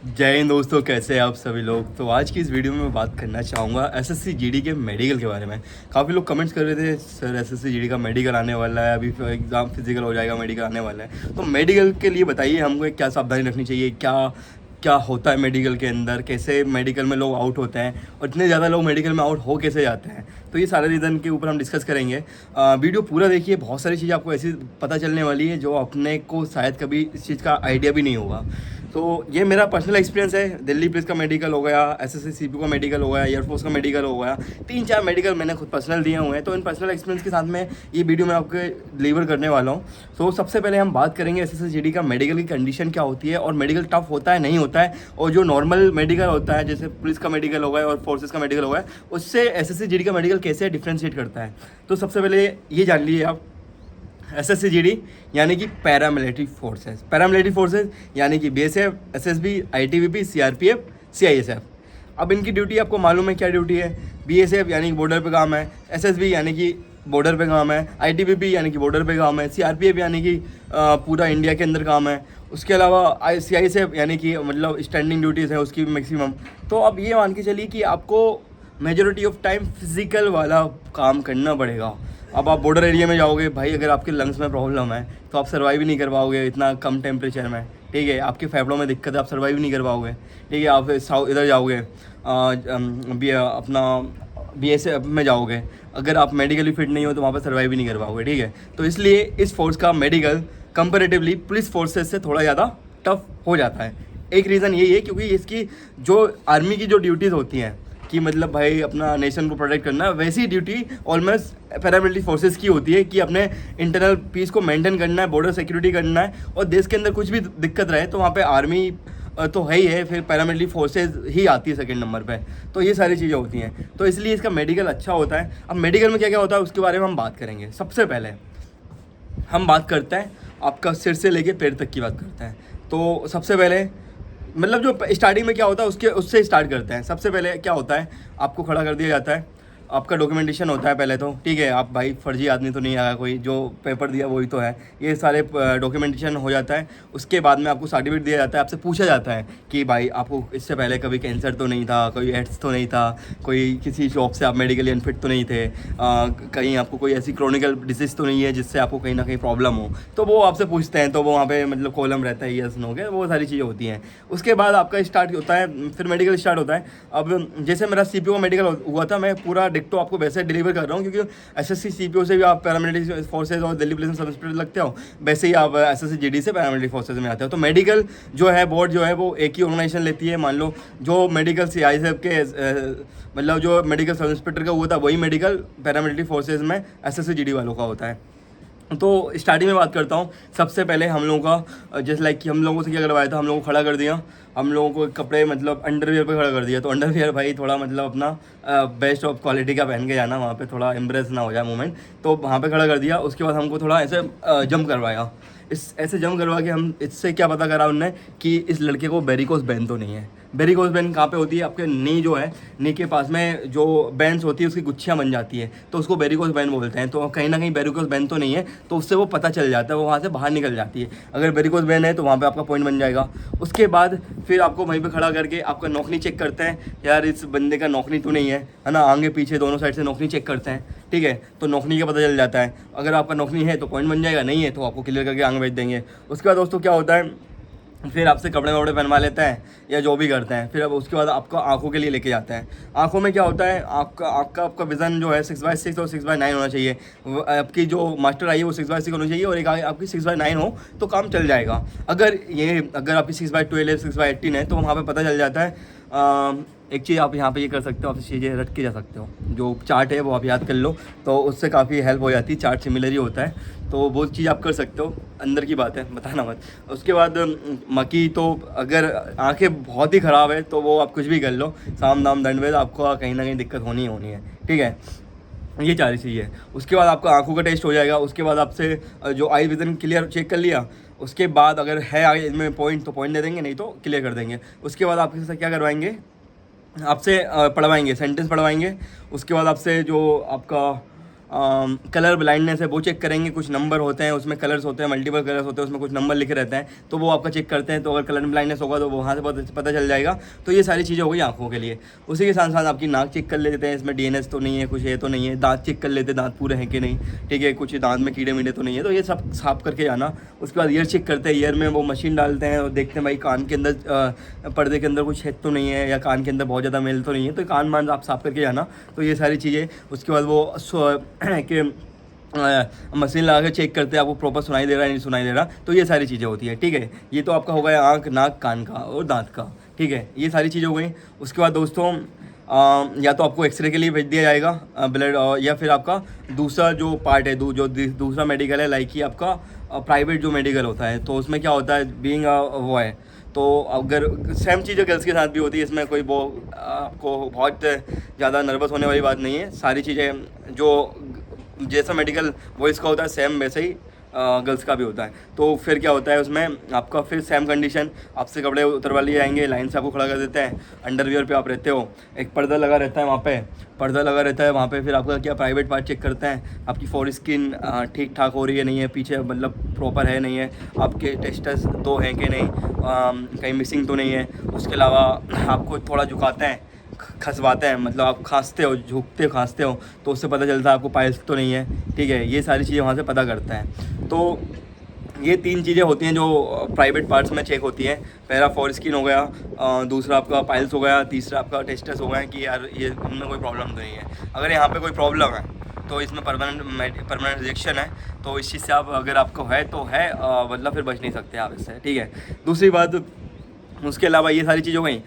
जय हिंद दोस्तों, कैसे हैं आप सभी लोग। तो आज की इस वीडियो में मैं बात करना चाहूँगा एसएससी जीडी के मेडिकल के बारे में। काफ़ी लोग कमेंट्स कर रहे थे सर एसएससी जीडी का मेडिकल आने वाला है, अभी एग्ज़ाम फिजिकल हो जाएगा, मेडिकल आने वाला है। तो मेडिकल के लिए बताइए हमको क्या सावधानी रखनी चाहिए, क्या क्या होता है मेडिकल के अंदर, कैसे मेडिकल में लोग आउट होते हैं और इतने ज़्यादा लोग मेडिकल में आउट हो कैसे जाते हैं। तो ये सारे रीज़न के ऊपर हम डिस्कस करेंगे। वीडियो पूरा देखिए, बहुत सारी चीज़ें आपको ऐसी पता चलने वाली है जो अपने को शायद कभी इस चीज़ का आइडिया भी नहीं होगा। तो ये मेरा पर्सनल एक्सपीरियंस है। दिल्ली पुलिस का मेडिकल हो गया, एसएससी सीपीयू का मेडिकल हो गया, एयरफोर्स का मेडिकल हो गया, 3-4 मेडिकल मैंने खुद पर्सनल दिए हुए हैं। तो इन पर्सनल एक्सपीरियंस के साथ में ये वीडियो मैं आपको डिलीवर करने वाला हूँ। तो सबसे पहले हम बात करेंगे एसएससी जीडी का मेडिकल की कंडीशन क्या होती है और मेडिकल टफ होता है नहीं होता है, और जो नॉर्मल मेडिकल होता है जैसे पुलिस का मेडिकल हो गया और फोर्सेस का मेडिकल हो गया, उससे एसएससी जीडी का मेडिकल कैसे डिफ्रेंशिएट करता है। तो सबसे पहले ये जान लीजिए आप, एसएससी जीडी यानी कि पैरामिलिट्री फोर्सेस। पैरामिलिट्री फोर्सेस यानी कि BSF, SSB, ITBP, CRPF, CISF. अब इनकी ड्यूटी आपको मालूम है क्या ड्यूटी है। बीएसएफ यानी कि बॉर्डर पे काम है, एसएसबी यानी कि बॉर्डर पे काम है, आईटीबीपी यानी कि बॉर्डर पे काम है, सीआरपीएफ यानी कि पूरा इंडिया के अंदर काम है। उसके अलावा सीआईएसएफ यानी कि मतलब स्टैंडिंग ड्यूटीज़ है उसकी मैक्सिमम। तो अब ये मान के चलिए कि आपको मेजॉरिटी ऑफ टाइम फिजिकल वाला काम करना पड़ेगा। अब आप बॉर्डर एरिया में जाओगे भाई, अगर आपके लंग्स में प्रॉब्लम है तो आप सर्वाइव ही नहीं कर पाओगे इतना कम टेम्परेचर में। ठीक है, आपके फेफड़ों में दिक्कत है, आप सर्वाइव ही नहीं कर पाओगे। ठीक है, आप इधर जाओगे अपना बीएसएफ में जाओगे, अगर आप मेडिकली फिट नहीं हो तो वहाँ पर सर्वाइव ही नहीं कर पाओगे। ठीक है, तो इसलिए इस फोर्स का मेडिकल कंपेरेटिवली पुलिस फोर्सेस से थोड़ा ज़्यादा टफ हो जाता है। एक रीज़न यही है क्योंकि इसकी जो आर्मी की जो ड्यूटीज़ होती हैं कि मतलब भाई अपना नेशन को प्रोटेक्ट करना, वैसी ड्यूटी ऑलमोस्ट पैरामिलिट्री फोर्सेस की होती है कि अपने इंटरनल पीस को मेंटेन करना है, बॉर्डर सिक्योरिटी करना है, और देश के अंदर कुछ भी दिक्कत रहे तो वहाँ पे आर्मी तो है ही है, फिर पैरामिलिट्री फोर्सेस ही आती है सेकंड नंबर पे। तो ये सारी चीज़ें होती हैं, तो इसलिए इसका मेडिकल अच्छा होता है। अब मेडिकल में क्या क्या होता है उसके बारे में हम बात करेंगे। सबसे पहले हम बात करते हैं आपका सिर से लेके पैर तक की बात करते हैं। तो सबसे पहले मतलब जो स्टार्टिंग में क्या होता है उससे स्टार्ट करते हैं। सबसे पहले क्या होता है, आपको खड़ा कर दिया जाता है, आपका डॉक्यूमेंटेशन होता है पहले तो। ठीक है, आप भाई फर्जी आदमी तो नहीं आया कोई, जो पेपर दिया वही तो है, ये सारे डॉक्यूमेंटेशन हो जाता है। उसके बाद में आपको सर्टिफिकेट दिया जाता है, आपसे पूछा जाता है कि भाई आपको इससे पहले कभी कैंसर तो नहीं था, कोई एड्स तो नहीं था, कोई किसी जॉब से आप मेडिकली अनफिट तो नहीं थे, कहीं आपको कोई ऐसी क्रोनिकल डिजीज़ तो नहीं है जिससे आपको कहीं ना कहीं प्रॉब्लम हो। तो वो आपसे पूछते हैं, तो वो वहाँ पे मतलब कॉलम रहता है यस नो के, वो सारी चीज़ें होती हैं। उसके बाद आपका स्टार्ट होता है, फिर मेडिकल स्टार्ट होता है। अब जैसे मेरा सीपीओ का मेडिकल हुआ था, मैं पूरा डिक्टो आपको वैसे डिलीवर कर रहा हूँ, क्योंकि एसएससी सीपीओ से भी आप पैरामिलिट्री फोर्सेज और दिल्ली पुलिस में सब इंस्पेक्टर लगते हो, वैसे ही आप एसएससी जीडी से पैरामिलिट्री फोर्सेज में आते हो। तो मेडिकल जो है बोर्ड जो है वो एक ही ऑर्गेनाइजेशन लेती है। मान लो जो मेडिकल सीआईएसएफ के मतलब जो मेडिकल सब इंस्पेक्टर का हुआ था, वही मेडिकल पैरामिलिट्री फोर्सेज में एसएससी जीडी वालों का होता है। तो स्टार्टिंग में बात करता हूँ। सबसे पहले हम लोगों का जैसे लाइक कि हम लोगों से क्या करवाया था, हम लोगों को खड़ा कर दिया, हम लोगों को कपड़े मतलब अंडरवियर पे खड़ा कर दिया। तो अंडरवियर भाई थोड़ा मतलब अपना बेस्ट ऑफ क्वालिटी का पहन के जाना, वहाँ पे थोड़ा एम्ब्रेस ना हो जाए मोमेंट, तो वहाँ पे खड़ा कर दिया। उसके बाद हमको थोड़ा ऐसे जंप करवाया। इस ऐसे जंप करवा के हम इससे क्या पता करा उनने कि इस लड़के को वेरिकोस वेन तो नहीं है। वेरिकोस वेन कहाँ पे होती है, आपके नी जो है, नी के पास में जो वेन्स होती है उसकी गुच्छियाँ बन जाती है, तो उसको वेरिकोस वेन बोलते हैं। तो कहीं ना कहीं वेरिकोस वेन तो नहीं है, तो उससे वो पता चल जाता है, वो वहाँ से बाहर निकल जाती है। अगर वेरिकोस वेन है तो वहाँ पे आपका पॉइंट बन जाएगा। उसके बाद फिर आपको वहीं पे खड़ा करके आपका नौकरी चेक करते हैं, यार इस बंदे का नौकरी तो नहीं है ना, आगे पीछे दोनों साइड से नौकरी चेक करते हैं। ठीक है, तो नौकरी का पता चल जाता है। अगर आपका नौकरी है तो पॉइंट बन जाएगा, नहीं है तो आपको क्लियर करके आगे भेज देंगे। उसके बाद दोस्तों क्या होता है, फिर आपसे कपड़े वपड़े पहनवा लेते हैं या जो भी करते हैं। फिर अब उसके बाद आपको आंखों के लिए लेके जाते हैं। आंखों में क्या होता है, आपका विज़न जो है 6/6 और 6/9 होना चाहिए। आपकी जो मास्टर आई है वो 6/6 होनी चाहिए, और एक आपकी 6/9 हो तो काम चल जाएगा। अगर आपकी 6/12 है, 6/18 है, तो वहाँ पर पता चल जाता है। एक चीज़ आप यहाँ पे ये कर सकते हो, आप चीज़ें रट के जा सकते हो, जो चार्ट है वो आप याद कर लो, तो उससे काफ़ी हेल्प हो जाती है। चार्ट सिमिलर ही होता है, तो वो चीज़ आप कर सकते हो, अंदर की बात है, बताना मत। उसके बाद मकी, तो अगर आंखें बहुत ही ख़राब है तो वो आप कुछ भी कर लो, साम दाम दंड भेद, आपको कहीं ना कहीं दिक्कत होनी ही होनी है। ठीक है, ये सारी चीज़ है। उसके बाद आपका आंखों का टेस्ट हो जाएगा। उसके बाद आपसे जो आई विज़न क्लियर चेक कर लिया, उसके बाद अगर है आई इनमें पॉइंट तो पॉइंट दे देंगे, नहीं तो क्लियर कर देंगे। उसके बाद आपके साथ क्या करवाएंगे, आपसे पढ़वाएंगे, सेंटेंस पढ़वाएंगे। उसके बाद आपसे जो आपका कलर ब्लाइंडनेस है वो चेक करेंगे। कुछ नंबर होते हैं उसमें, कलर्स होते हैं, मल्टीपल कलर्स होते हैं, उसमें कुछ नंबर लिखे रहते हैं, तो वो आपका चेक करते हैं। तो अगर कलर ब्लाइंडनेस होगा तो वहाँ से पता चल जाएगा। तो ये सारी चीज़ें हो गई आँखों के लिए। उसी के साथ साथ आपकी नाक चेक कर लेते हैं, इसमें डीएनएस तो नहीं है, कुछ है तो नहीं है। दांत चेक कर लेते हैं, दांत पूरे हैं कि नहीं, ठीक है, कुछ दांत में कीड़े मीड़े तो नहीं है, तो ये सब साफ करके जाना। उसके बाद ईयर चेक करते हैं, ईयर में वो मशीन डालते हैं और देखते हैं भाई कान के अंदर पर्दे के अंदर कुछ छेद तो नहीं है, या कान के अंदर बहुत ज़्यादा मेल तो नहीं है, तो कान मान आप साफ करके जाना। तो ये सारी चीज़ें। उसके बाद वो कि मशीन लगा के चेक करते हैं आपको प्रॉपर सुनाई दे रहा है नहीं सुनाई दे रहा, तो ये सारी चीज़ें होती है, ठीक है। ये तो आपका हो गया आँख, नाक, कान का और दांत का, ठीक है, ये सारी चीज़ें हो गई। उसके बाद दोस्तों या तो आपको एक्सरे के लिए भेज दिया जाएगा ब्लड, या फिर आपका दूसरा जो पार्ट है, जो दूसरा मेडिकल है, लाइक कि आपका प्राइवेट जो मेडिकल होता है, तो उसमें क्या होता है, बीइंग वो है, तो अगर सेम चीज़ गर्ल्स के साथ भी होती है, इसमें कोई वो आपको बहुत ज़्यादा नर्वस होने वाली बात नहीं है। सारी चीज़ें जो जैसा मेडिकल बॉयज़ का होता है सेम वैसे ही गर्ल्स का भी होता है। तो फिर क्या होता है उसमें आपका फिर सेम कंडीशन, आपसे कपड़े उतरवा लिए जाएंगे, लाइन से आपको खड़ा कर देते हैं, अंडरवियर पे आप रहते हो, एक पर्दा लगा रहता है वहाँ पे, फिर आपका क्या प्राइवेट पार्ट चेक करते हैं, आपकी फॉर स्किन ठीक ठाक हो रही है नहीं है, पीछे मतलब प्रॉपर है नहीं है, आपके टेस्टस 2 हैं कि नहीं, कहीं मिसिंग तो नहीं है। उसके अलावा आपको थोड़ा झुकाते हैं, खसवाते हैं, मतलब आप खांसते हो, झुकते हो, खांसते हो, तो उससे पता चलता है आपको पाइल्स तो नहीं है, ठीक है। ये सारी चीज़ें वहाँ से पता करता है। तो ये 3 चीज़ें होती हैं जो प्राइवेट पार्ट्स में चेक होती हैं। पहला फॉर स्किन हो गया, दूसरा आपका पाइल्स हो गया, तीसरा आपका टेस्टस हो गया कि यार ये इनमें कोई प्रॉब्लम तो नहीं है। अगर यहाँ पे कोई प्रॉब्लम है तो इसमें परमानेंट रिजेक्शन है, तो इस चीज़ से आप, अगर आपको है तो है, मतलब फिर बच नहीं सकते आप इससे, ठीक है। दूसरी बात, उसके अलावा ये सारी चीज़ हो गई।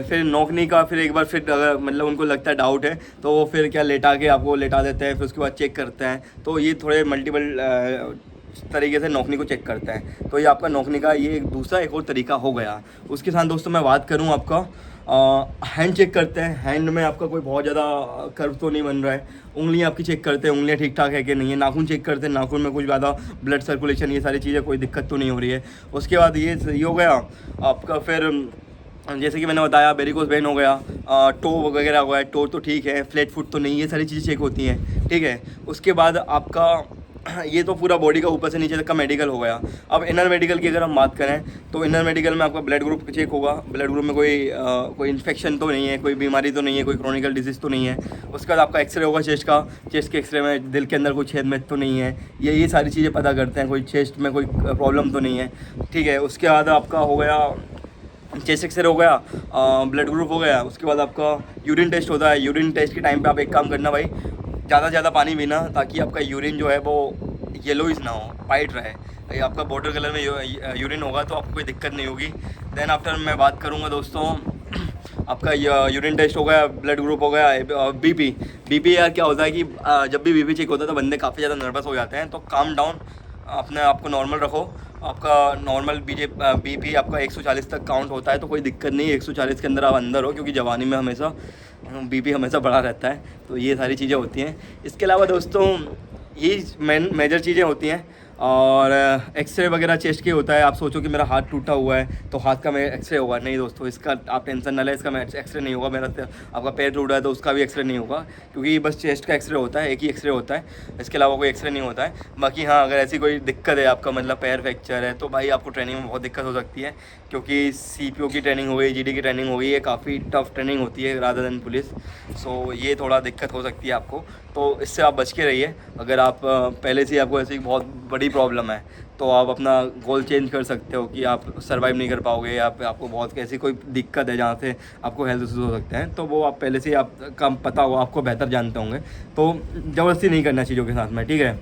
फिर नौकनी का फिर एक बार फिर अगर मतलब उनको लगता है डाउट है, तो वो फिर क्या लेटा के आपको लेटा देते हैं, फिर उसके बाद चेक करते हैं। तो ये थोड़े मल्टीपल तरीके से नौकनी को चेक करते हैं। तो ये आपका नौकनी का ये एक और तरीका हो गया। उसके साथ दोस्तों मैं बात करूँ आपका हैंड चेक करते हैं। हैंड में आपका कोई बहुत ज़्यादा कर्व तो नहीं बन रहा है। उंगलियां आपकी चेक करते हैं, उंगलियां ठीक ठाक है कि नहीं है। नाखून चेक करते हैं, नाखून में कुछ ज़्यादा ब्लड सर्कुलेशन, ये सारी चीज़ें कोई दिक्कत तो नहीं हो रही है। उसके बाद ये हो गया आपका, फिर जैसे कि मैंने बताया वेरिकोस वेन हो गया, टो वगैरह हो गया, टो तो ठीक है, फ्लैट फुट तो नहीं, ये सारी चीज़ें चेक होती हैं, ठीक है। उसके बाद आपका ये तो पूरा बॉडी का ऊपर से नीचे तक का मेडिकल हो गया। अब इनर मेडिकल की अगर हम बात करें तो इनर मेडिकल में आपका ब्लड ग्रुप चेक होगा। ब्लड ग्रुप में कोई इन्फेक्शन तो नहीं है, कोई बीमारी तो नहीं है, कोई क्रोनिकल डिजीज़ तो नहीं है। उसके बाद आपका एक्सरे होगा चेस्ट का, चेस्ट के एक्सरे में दिल के अंदर कोई छेद में तो नहीं है, ये सारी चीज़ें पता करते हैं, कोई चेस्ट में कोई प्रॉब्लम तो नहीं है, ठीक है। उसके बाद आपका हो गया चेस्ट एक्सरे हो गया, ब्लड ग्रुप हो गया। उसके बाद आपका यूरिन टेस्ट होता है। यूरिन टेस्ट के टाइम पे आप एक काम करना भाई, ज़्यादा से ज़्यादा पानी पीना, ताकि आपका यूरिन जो है वो येलोइश ना हो, वाइट रहे। ये आपका बॉर्डर कलर में यूरिन होगा तो आपको कोई दिक्कत नहीं होगी। देन आफ्टर मैं बात करूँगा दोस्तों, आपका यूरिन टेस्ट हो गया, ब्लड ग्रुप हो गया, बीपी यार क्या होता है कि जब भी बीपी चेक होता है तो बंदे काफ़ी ज़्यादा नर्वस हो जाते हैं। तो काम डाउन, अपने आप को नॉर्मल रखो। आपका नॉर्मल बीपी आपका 140 तक काउंट होता है तो कोई दिक्कत नहीं, 140 के अंदर आप अंदर हो, क्योंकि जवानी में हमेशा बीपी हमेशा बढ़ा रहता है। तो ये सारी चीज़ें होती हैं। इसके अलावा दोस्तों यही मेजर चीज़ें होती हैं। और एक्सरे वगैरह चेस्ट के होता है। आप सोचो कि मेरा हाथ टूटा हुआ है तो हाथ का मेरा एक्सरे होगा, नहीं दोस्तों, इसका आप टेंशन ना लें, इसका एक्सरे नहीं होगा। मेरा आपका पैर टूटा है तो उसका भी एक्सरे नहीं होगा, क्योंकि बस चेस्ट का एक्सरे होता है, एक ही एक्सरे होता है, इसके अलावा कोई एक्सरे नहीं होता है। बाकी हाँ, अगर ऐसी कोई दिक्कत है, आपका मतलब पैर फ्रैक्चर है, तो भाई आपको ट्रेनिंग में बहुत दिक्कत हो सकती है, क्योंकि CPO की ट्रेनिंग हो गई, GD की ट्रेनिंग हो गई, ये काफ़ी टफ ट्रेनिंग होती है रादर देन पुलिस। सो ये थोड़ा दिक्कत हो सकती है आपको, तो इससे आप बच के रहिए। अगर आप पहले से आपको ऐसी बहुत बड़ी प्रॉब्लम है तो आप अपना गोल चेंज कर सकते हो कि आप सर्वाइव नहीं कर पाओगे, या आपको बहुत ऐसी कोई दिक्कत है जहाँ से आपको हेल्थ इश्यूज हो सकते हैं, तो वो आप पहले से आप कम पता हो, आपको बेहतर जानते होंगे, तो ज़बरदस्ती नहीं करना चीज़ों के साथ में, ठीक है।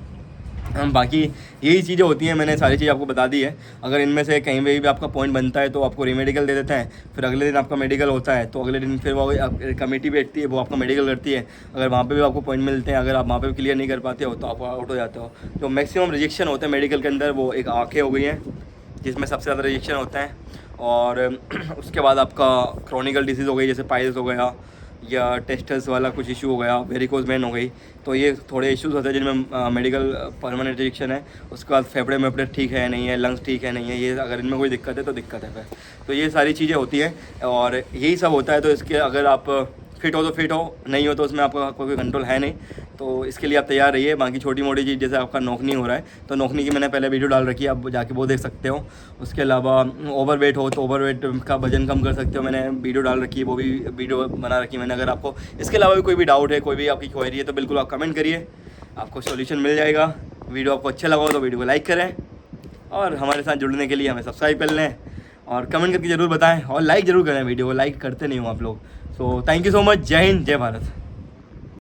बाकी यही चीज़ें होती हैं, मैंने सारी चीज़ आपको बता दी है। अगर इनमें से कहीं भी आपका पॉइंट बनता है तो आपको रीमेडिकल दे देते हैं, फिर अगले दिन आपका मेडिकल होता है, तो अगले दिन फिर वो कमेटी बैठती है, वो आपका मेडिकल करती है। अगर वहाँ पे भी आपको पॉइंट मिलते हैं, अगर आप वहाँ पे भी क्लियर नहीं कर पाते हो तो आप आउट हो जाते हो। जो मैक्सिमम रिजेक्शन होते हैं मेडिकल के अंदर, वो एक आँखें हो गई हैं जिसमें सबसे ज़्यादा रिजेक्शन होता है, और उसके बाद आपका क्रोनिकल डिसीज़ हो गई, जैसे पाइल्स हो गया, या टेस्टस वाला कुछ इशू हो गया, वेरिकोज वेन हो गई, तो ये थोड़े इश्यूज होते हैं जिनमें मेडिकल परमानेंट रिजेक्शन है। उसके बाद फेफड़े में ठीक है नहीं है, लंग्स ठीक है नहीं है, ये अगर इनमें कोई दिक्कत है तो दिक्कत है फिर। तो ये सारी चीज़ें होती हैं और यही सब होता है। तो इसके अगर आप फिट हो तो फिट हो, नहीं हो तो उसमें आपका कोई कंट्रोल है नहीं। तो इसके लिए आप तैयार रहिए। बाकी छोटी मोटी चीज़ जैसे आपका नौकनी हो रहा है तो नौकनी की मैंने पहले वीडियो डाल रखी है, आप जाके वो देख सकते हो। उसके अलावा ओवरवेट हो तो ओवरवेट का वजन कम कर सकते हो, मैंने वीडियो डाल रखी है, वो भी वीडियो बना रखी है मैंने। अगर आपको इसके अलावा भी कोई भी डाउट है, कोई भी आपकी क्वेरी है तो बिल्कुल आप कमेंट करिए, आपको सॉल्यूशन मिल जाएगा। वीडियो आपको अच्छा लगा हो तो वीडियो को लाइक करें और हमारे साथ जुड़ने के लिए हमें सब्सक्राइब कर लें और कमेंट करके ज़रूर बताएं और लाइक ज़रूर करें। वीडियो को लाइक करते नहीं हो आप लोग। So thank you so much. जय हिंद, जय भारत।